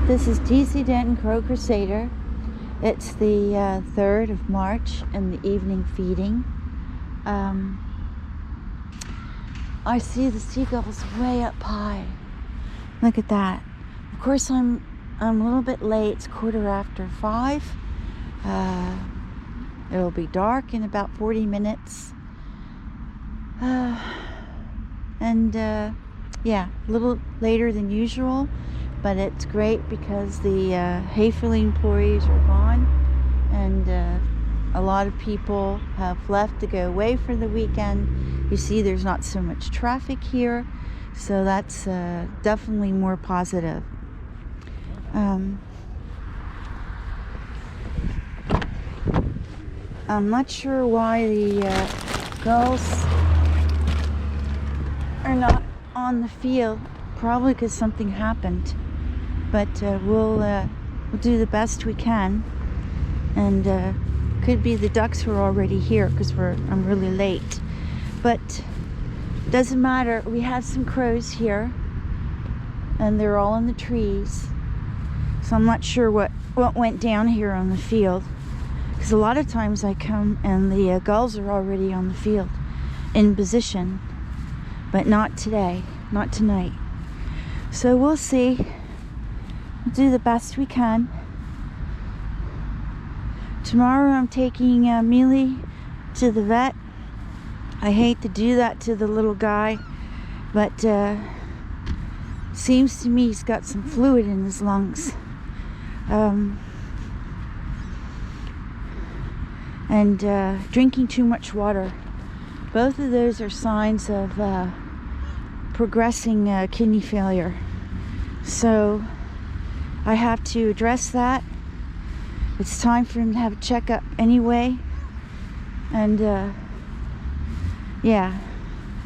This is DC Danton Crow Crusader. It's the 3rd of March and the evening feeding. I see the seagulls way up high. Look at that. Of course, I'm a little bit late. It's 5:15. It'll be dark in about 40 minutes. Yeah, a little later than usual, but it's great because the hay filling employees are gone, and a lot of people have left to go away for the weekend. You see there's not so much traffic here, so that's definitely more positive. I'm not sure why the gulls are not on the field. Probably because something happened, but we'll do the best we can, and could be the ducks were already here because I'm really late, but doesn't matter. We have some crows here, and they're all in the trees, so I'm not sure what went down here on the field, because a lot of times I come and the gulls are already on the field in position, but not today, not tonight. So we'll see. We'll do the best we can. Tomorrow I'm taking Miele to the vet. I hate to do that to the little guy, but seems to me he's got some fluid in his lungs. And drinking too much water. Both of those are signs of progressing kidney failure. So I have to address that. It's time for him to have a checkup anyway. And yeah,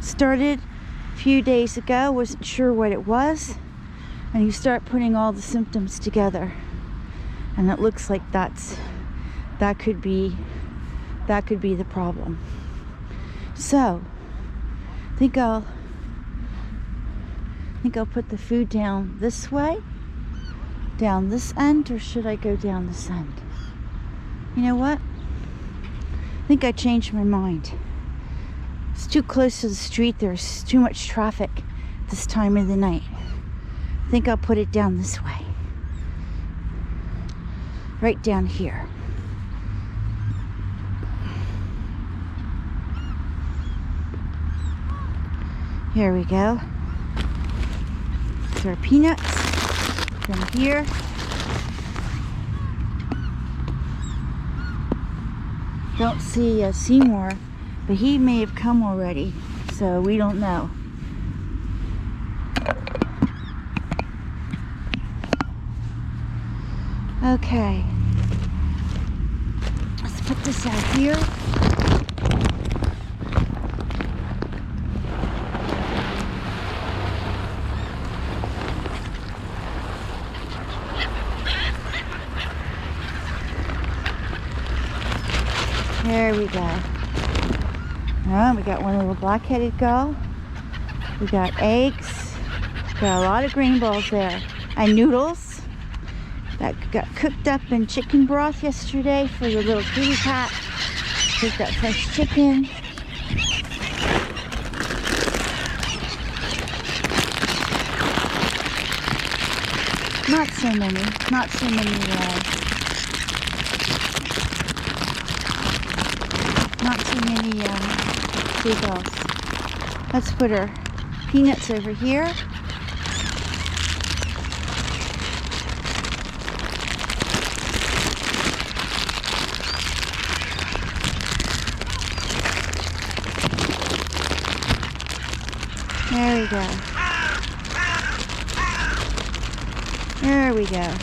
started a few days ago, wasn't sure what it was, and you start putting all the symptoms together, and it looks like that could be the problem. So I think I'll put the food down this way, down this end, or should I go down this end? You know what? I think I changed my mind. It's too close to the street. There's too much traffic this time of the night. I think I'll put it down this way. Right down here. Here we go. Our peanuts from here. Don't see Seymour, but he may have come already, so we don't know. Okay, let's put this out here. There we go. Oh, we got one little black-headed gull. We got eggs. Got a lot of green balls there. And noodles that got cooked up in chicken broth yesterday for the little kitty cat. We've got fresh chicken. Not so many seagulls. Let's put our peanuts over here. There we go. There we go.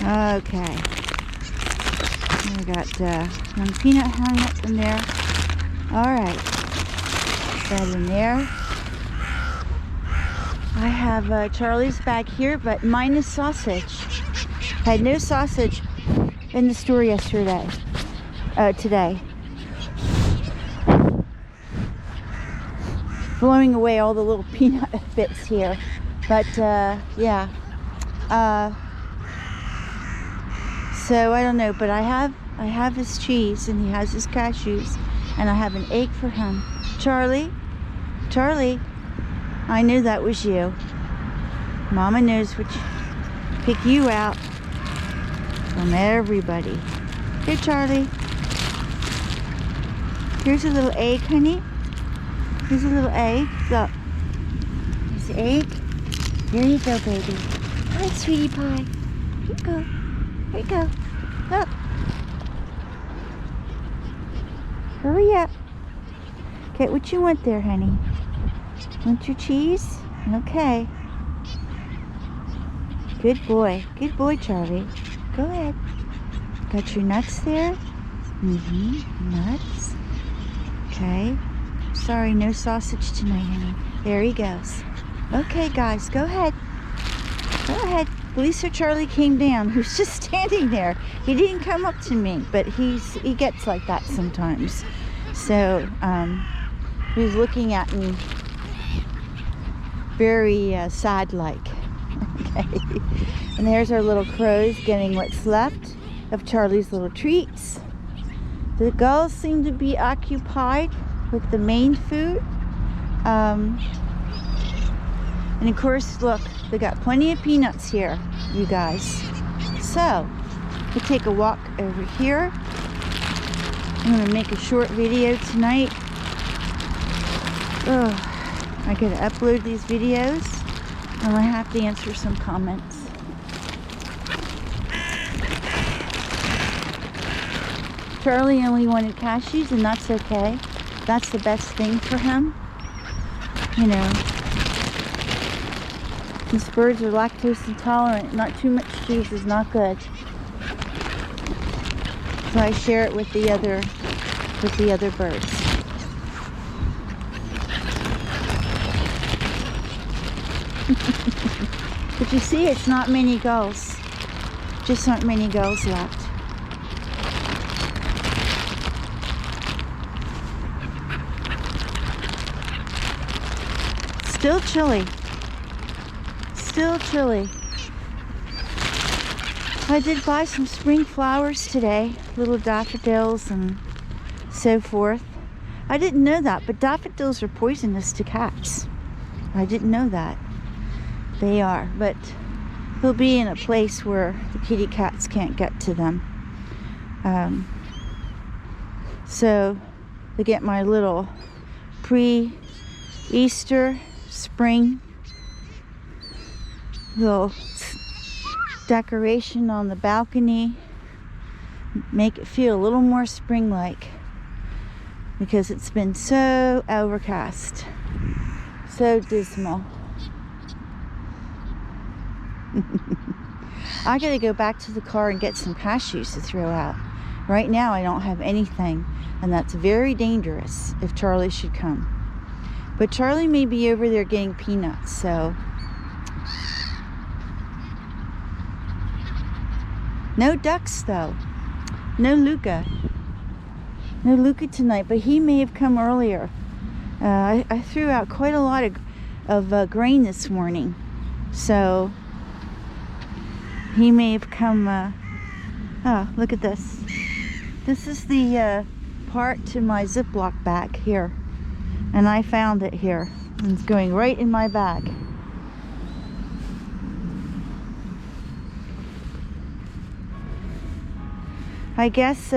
Okay, we got one peanut hung up in there. All right, put that in there. I have Charlie's bag here, but minus sausage. Had no sausage in the store yesterday. Today. blowing away all the little peanut bits here. But yeah. So I don't know, but I have his cheese and he has his cashews, and I have an egg for him. Charlie, I knew that was you. Mama knows which pick you out from everybody. Here, Charlie. Here's a little egg, honey. Here's a little egg. Look. Here's the egg. Here you go, baby. Hi, sweetie pie. Here you go. Here you go. Look. Hurry up. Okay, what you want there, honey? Want your cheese? Okay. Good boy. Good boy, Charlie. Go ahead. Got your nuts there? Nuts. Okay. Sorry, no sausage tonight, honey. There he goes. Okay, guys, go ahead. Go ahead. At least Sir Charlie came down. He was just standing there. He didn't come up to me, but he gets like that sometimes. So, he was looking at me very sad-like. Okay. And there's our little crows getting what's left of Charlie's little treats. The gulls seem to be occupied with the main food. And of course, look, they got plenty of peanuts here, you guys. So, we take a walk over here. I'm going to make a short video tonight. I gotta upload these videos, and I have to answer some comments. Charlie only wanted cashews, and that's okay. That's the best thing for him. You know, these birds are lactose intolerant. Not too much cheese is not good. So I share it with the other birds. But you see, it's not many gulls. Just aren't many gulls left. Still chilly. Still chilly. I did buy some spring flowers today. Little daffodils and so forth. I didn't know that, but daffodils are poisonous to cats. I didn't know that. They are, but they'll be in a place where the kitty cats can't get to them. So to get my little pre-Easter spring little decoration on the balcony, make it feel a little more spring-like, because it's been so overcast, so dismal. I gotta go back to the car and get some cashews to throw out. Right now I don't have anything, and that's very dangerous if Charlie should come. But Charlie may be over there getting peanuts, so. No ducks though. No Luca. No Luca tonight, but he may have come earlier. I threw out quite a lot of grain this morning, so he may have come. Oh, look at this. This is the part to my Ziploc bag here, and I found it here. And it's going right in my bag. I guess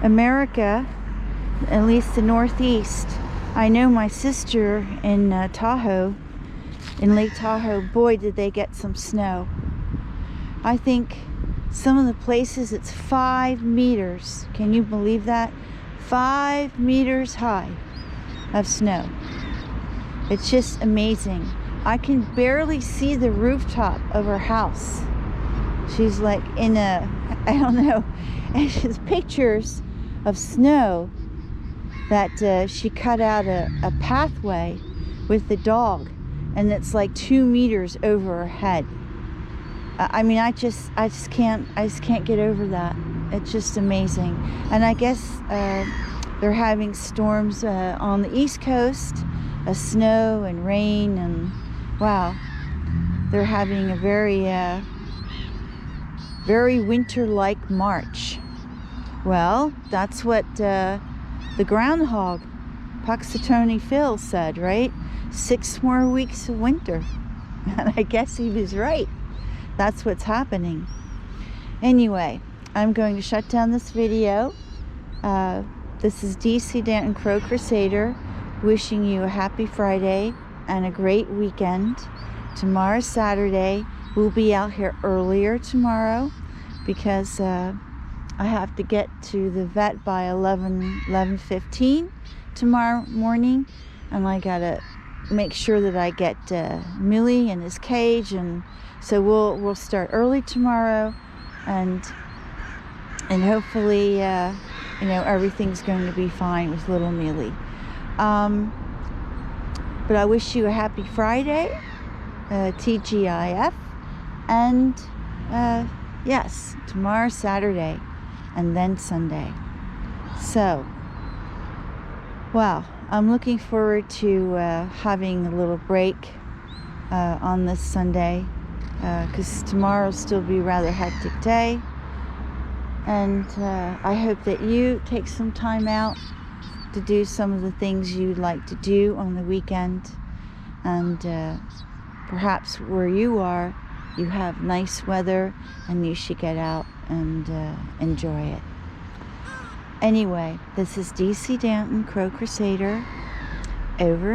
America, at least the Northeast. I know my sister in Tahoe, in Lake Tahoe, boy did they get some snow. I think some of the places it's 5 meters. Can you believe that? 5 meters high of snow. It's just amazing. I can barely see the rooftop of her house. She's like in a, I don't know, and she's pictures of snow that she cut out a pathway with the dog, and it's like 2 meters over her head. I mean, I just can't get over that. It's just amazing. And I guess they're having storms on the East Coast, snow and rain, and wow, they're having a very winter-like March. Well, that's what the groundhog, Puxatony Phil, said, right? 6 more weeks of winter. And I guess he was right. That's what's happening. Anyway, I'm going to shut down this video. This is DC Danton Crow Crusader, wishing you a happy Friday and a great weekend. Tomorrow's Saturday. We'll be out here earlier tomorrow because I have to get to the vet by 11:15 tomorrow morning, and I gotta make sure that I get Miele in his cage, and so we'll start early tomorrow, and hopefully everything's going to be fine with little Miele. But I wish you a happy Friday, TGIF, and yes, tomorrow Saturday and then Sunday. So, wow, I'm looking forward to having a little break on this Sunday, because tomorrow will still be a rather hectic day. And I hope that you take some time out to do some of the things you'd like to do on the weekend. And perhaps where you are, you have nice weather and you should get out and enjoy it. Anyway, this is DC Danton Crow Crusader, over and